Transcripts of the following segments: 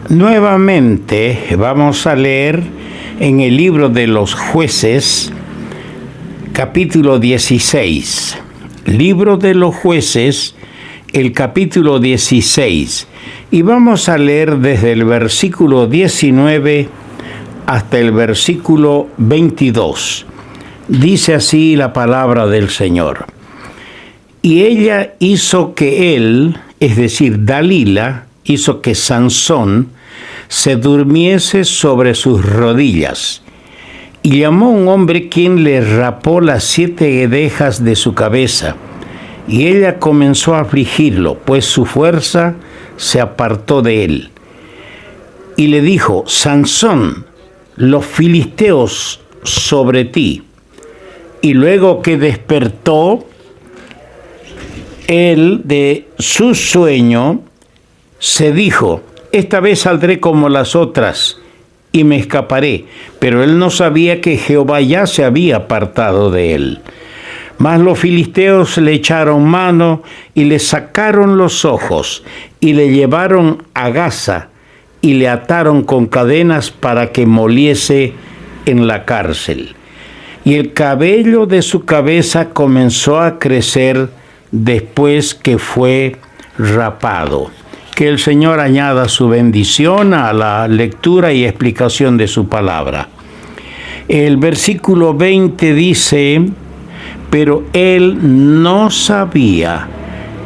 Nuevamente vamos a leer en el libro de los Jueces, capítulo 16. Libro de los Jueces, el capítulo 16. Y vamos a leer desde el versículo 19 hasta el versículo 22. Dice así la palabra del Señor. Y ella hizo que él, es decir, Dalila, hizo que Sansón se durmiese sobre sus rodillas. Y llamó a un hombre quien le rapó las 7 guedejas de su cabeza. Y ella comenzó a afligirlo, pues su fuerza se apartó de él. Y le dijo: Sansón, los filisteos sobre ti. Y luego que despertó él de su sueño, se dijo: esta vez saldré como las otras y me escaparé. Pero él no sabía que Jehová ya se había apartado de él. Mas los filisteos le echaron mano y le sacaron los ojos y le llevaron a Gaza y le ataron con cadenas para que moliese en la cárcel. Y el cabello de su cabeza comenzó a crecer después que fue rapado. Que el Señor añada su bendición a la lectura y explicación de su palabra. El versículo 20 dice: pero él no sabía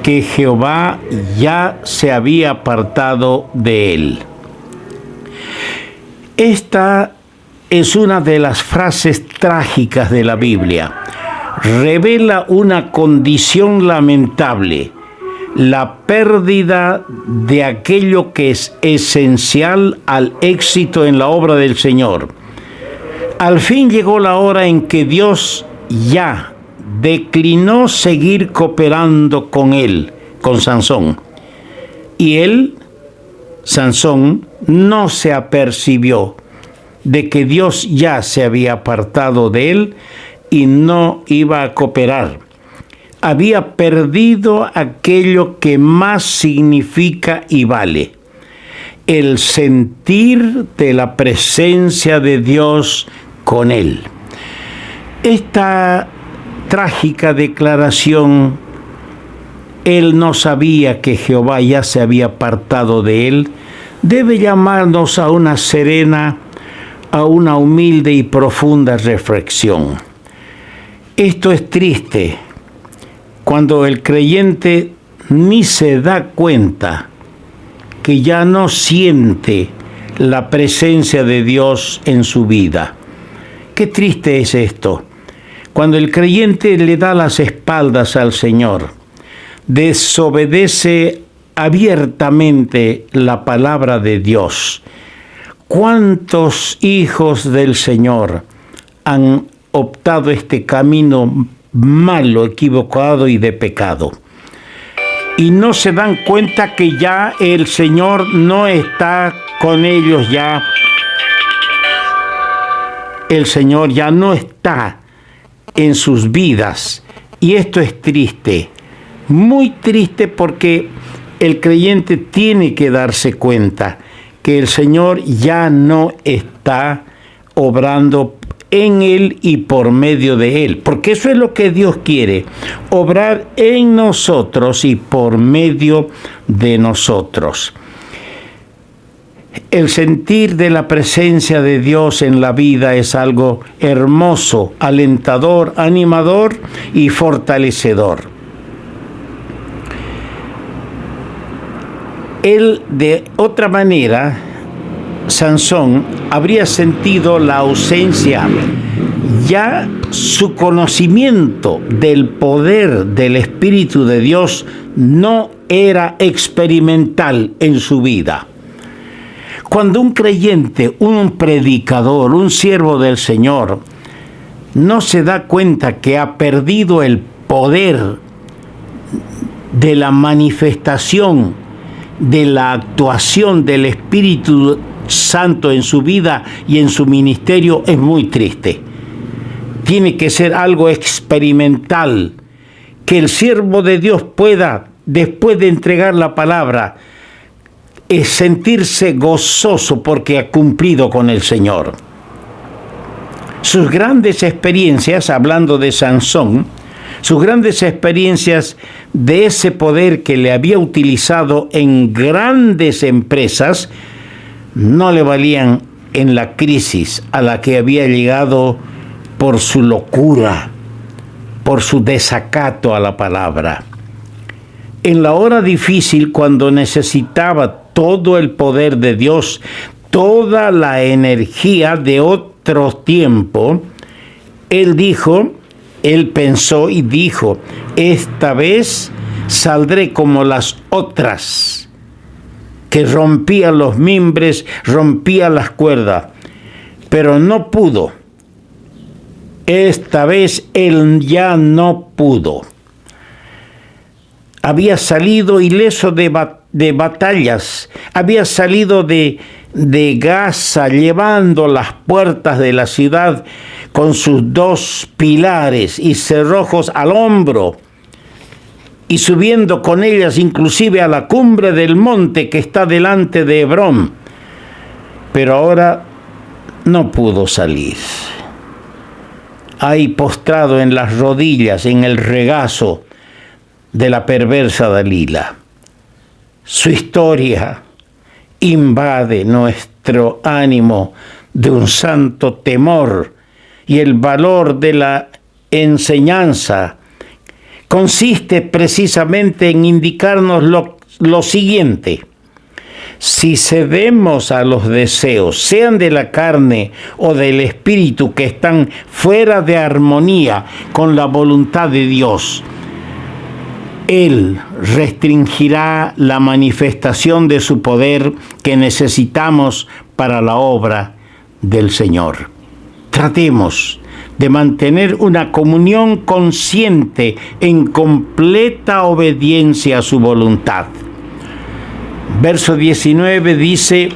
que Jehová ya se había apartado de él. Esta es una de las frases trágicas de la Biblia. Revela una condición lamentable, la pérdida de aquello que es esencial al éxito en la obra del Señor. Al fin llegó la hora en que Dios ya declinó seguir cooperando con él, con Sansón. Y él, Sansón, no se apercibió de que Dios ya se había apartado de él y no iba a cooperar. Había perdido aquello que más significa y vale: el sentir de la presencia de Dios con él. Esta trágica declaración: él no sabía que Jehová ya se había apartado de él, debe llamarnos a una serena, a una humilde y profunda reflexión. Esto es triste cuando el creyente ni se da cuenta que ya no siente la presencia de Dios en su vida. Qué triste es esto. Cuando el creyente le da las espaldas al Señor, desobedece abiertamente la palabra de Dios. ¿Cuántos hijos del Señor han optado este camino malo, equivocado y de pecado? Y no se dan cuenta que ya el Señor no está con ellos ya. El Señor ya no está en sus vidas. Y esto es triste, muy triste, porque el creyente tiene que darse cuenta que el Señor ya no está obrando en él y por medio de él, porque eso es lo que Dios quiere: obrar en nosotros y por medio de nosotros. El sentir de la presencia de Dios en la vida es algo hermoso, alentador, animador y fortalecedor. Él, de otra manera, Sansón, habría sentido la ausencia. Ya su conocimiento del poder del Espíritu de Dios no era experimental en su vida. Cuando un creyente, un predicador, un siervo del Señor, no se da cuenta que ha perdido el poder de la manifestación, de la actuación del Espíritu Santo en su vida y en su ministerio, es muy triste. Tiene que ser algo experimental, que el siervo de Dios pueda, después de entregar la palabra, es sentirse gozoso porque ha cumplido con el Señor. Sus grandes experiencias, hablando de Sansón, sus grandes experiencias de ese poder que le había utilizado en grandes empresas, no le valían en la crisis a la que había llegado por su locura, por su desacato a la palabra. En la hora difícil, cuando necesitaba todo el poder de Dios, toda la energía de otro tiempo, él pensó y dijo: esta vez saldré como las otras, que rompía los mimbres, rompía las cuerdas, pero no pudo. Esta vez él ya no pudo. Había salido ileso de batallas, había salido de Gaza, llevando las puertas de la ciudad con sus 2 pilares y cerrojos al hombro, y subiendo con ellas inclusive a la cumbre del monte que está delante de Hebrón. Pero ahora no pudo salir. Ahí postrado en las rodillas, en el regazo de la perversa Dalila. Su historia invade nuestro ánimo de un santo temor, y el valor de la enseñanza consiste precisamente en indicarnos lo siguiente: si cedemos a los deseos, sean de la carne o del espíritu, que están fuera de armonía con la voluntad de Dios, Él restringirá la manifestación de su poder que necesitamos para la obra del Señor. Tratemos de mantener una comunión consciente en completa obediencia a su voluntad. Verso 19 dice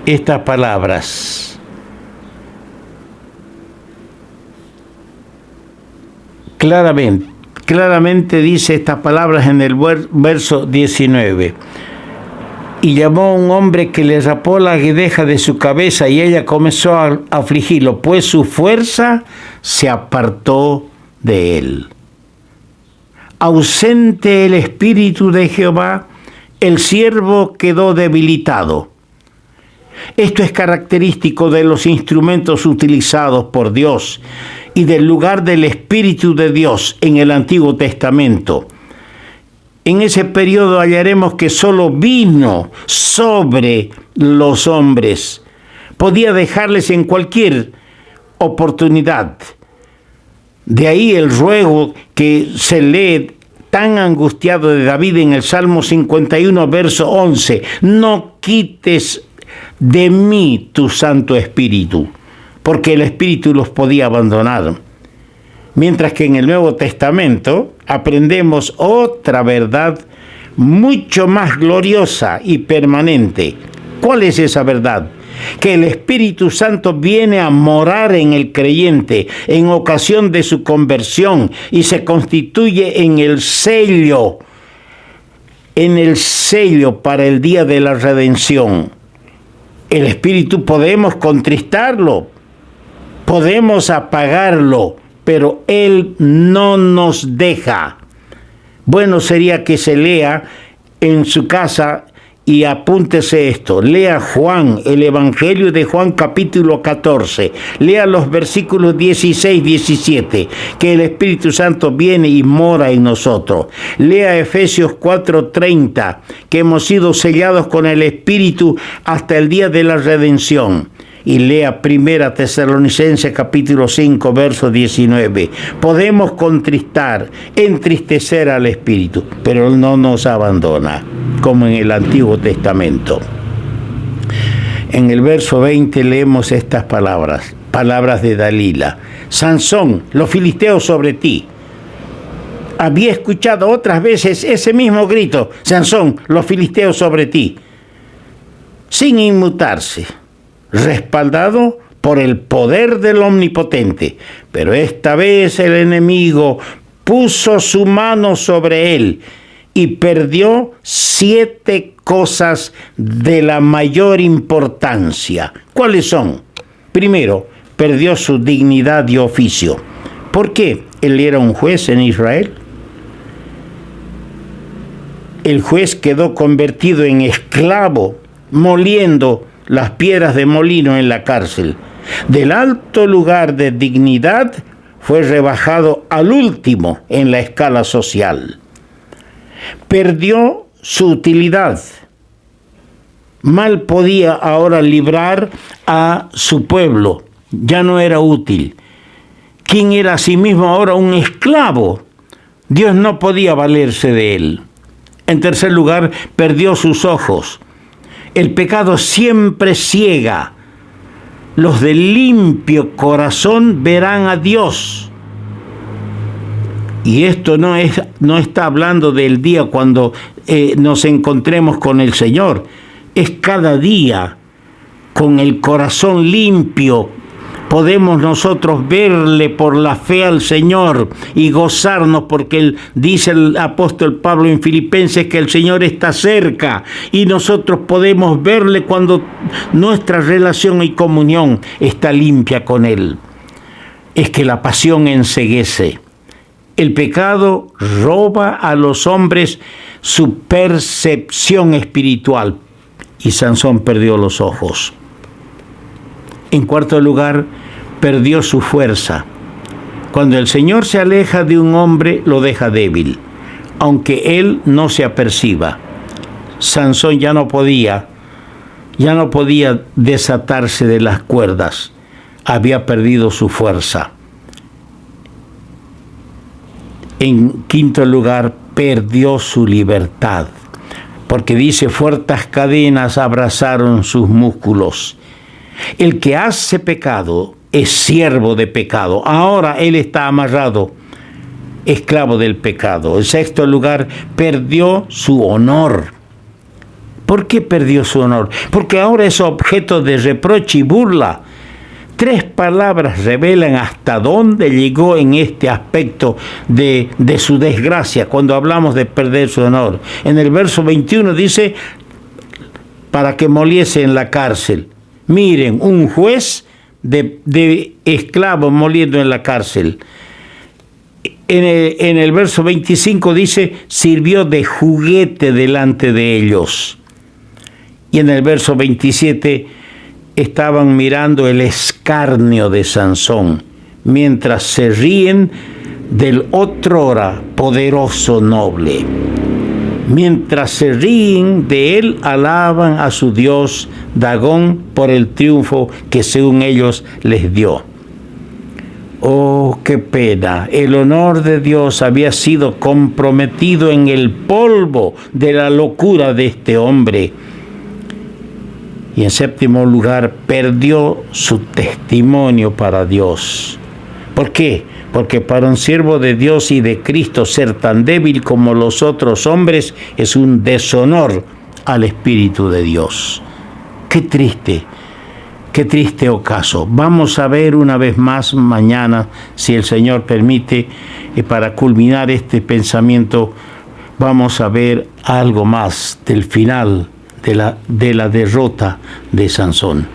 estas palabras: claramente dice estas palabras en el verso 19. Y llamó a un hombre que le rapó la guedeja de su cabeza, y ella comenzó a afligirlo, pues su fuerza se apartó de él. Ausente el espíritu de Jehová, el siervo quedó debilitado. Esto es característico de los instrumentos utilizados por Dios y del lugar del Espíritu de Dios en el Antiguo Testamento. En ese periodo hallaremos que solo vino sobre los hombres. Podía dejarles en cualquier oportunidad. De ahí el ruego que se lee tan angustiado de David en el Salmo 51, verso 11. No quites de mí tu Santo Espíritu, porque el Espíritu los podía abandonar. Mientras que en el Nuevo Testamento aprendemos otra verdad mucho más gloriosa y permanente. ¿Cuál es esa verdad? Que el Espíritu Santo viene a morar en el creyente en ocasión de su conversión y se constituye en el sello para el día de la redención. El Espíritu podemos contristarlo, podemos apagarlo, pero Él no nos deja. Bueno sería que se lea en su casa y apúntese esto. Lea Juan, el Evangelio de Juan capítulo 14. Lea los versículos 16, 17, que el Espíritu Santo viene y mora en nosotros. Lea Efesios 4:30, que hemos sido sellados con el Espíritu hasta el día de la redención. Y lea Primera Tesalonicenses capítulo 5, verso 19. Podemos entristecer al Espíritu, pero Él no nos abandona, como en el Antiguo Testamento. En el verso 20 leemos estas palabras de Dalila. Sansón, los filisteos sobre ti. Había escuchado otras veces ese mismo grito. Sansón, los filisteos sobre ti. Sin inmutarse, respaldado por el poder del Omnipotente. Pero esta vez el enemigo puso su mano sobre él y perdió 7 cosas de la mayor importancia. ¿Cuáles son? Primero, perdió su dignidad y oficio. ¿Por qué? Él era un juez en Israel. El juez quedó convertido en esclavo, moliendo las piedras de molino en la cárcel. Del alto lugar de dignidad fue rebajado al último en la escala social. Perdió su utilidad. Mal podía ahora librar a su pueblo. Ya no era útil. ¿Quién era asimismo ahora un esclavo? Dios no podía valerse de él. En tercer lugar, perdió sus ojos. El pecado siempre ciega. Los de limpio corazón verán a Dios. Y esto no está hablando del día cuando nos encontremos con el Señor. Es cada día, con el corazón limpio, podemos nosotros verle por la fe al Señor y gozarnos, porque dice el apóstol Pablo en Filipenses que el Señor está cerca, y nosotros podemos verle cuando nuestra relación y comunión está limpia con Él. Es que la pasión enceguece. El pecado roba a los hombres su percepción espiritual, y Sansón perdió los ojos. En cuarto lugar, perdió su fuerza. Cuando el Señor se aleja de un hombre, lo deja débil, aunque él no se aperciba. Sansón ya no podía desatarse de las cuerdas. Había perdido su fuerza. En quinto lugar, perdió su libertad, porque dice, fuertes cadenas abrazaron sus músculos. El que hace pecado es siervo de pecado. Ahora él está amarrado, esclavo del pecado. En sexto lugar, perdió su honor. ¿Por qué perdió su honor? Porque ahora es objeto de reproche y burla. 3 palabras revelan hasta dónde llegó en este aspecto de su desgracia cuando hablamos de perder su honor. En el verso 21 dice, para que moliese en la cárcel. Miren, un juez de esclavos moliendo en la cárcel. En el verso 25 dice, sirvió de juguete delante de ellos. Y en el verso 27, estaban mirando el escarnio de Sansón, mientras se ríen del otrora poderoso noble. Mientras se ríen de él, alaban a su dios Dagón por el triunfo que según ellos les dio. Oh, qué pena. El honor de Dios había sido comprometido en el polvo de la locura de este hombre. Y en séptimo lugar, perdió su testimonio para Dios. ¿Por qué? Porque para un siervo de Dios y de Cristo ser tan débil como los otros hombres es un deshonor al Espíritu de Dios. Qué triste ocaso. Vamos a ver una vez más mañana, si el Señor permite, para culminar este pensamiento, vamos a ver algo más del final de la derrota de Sansón.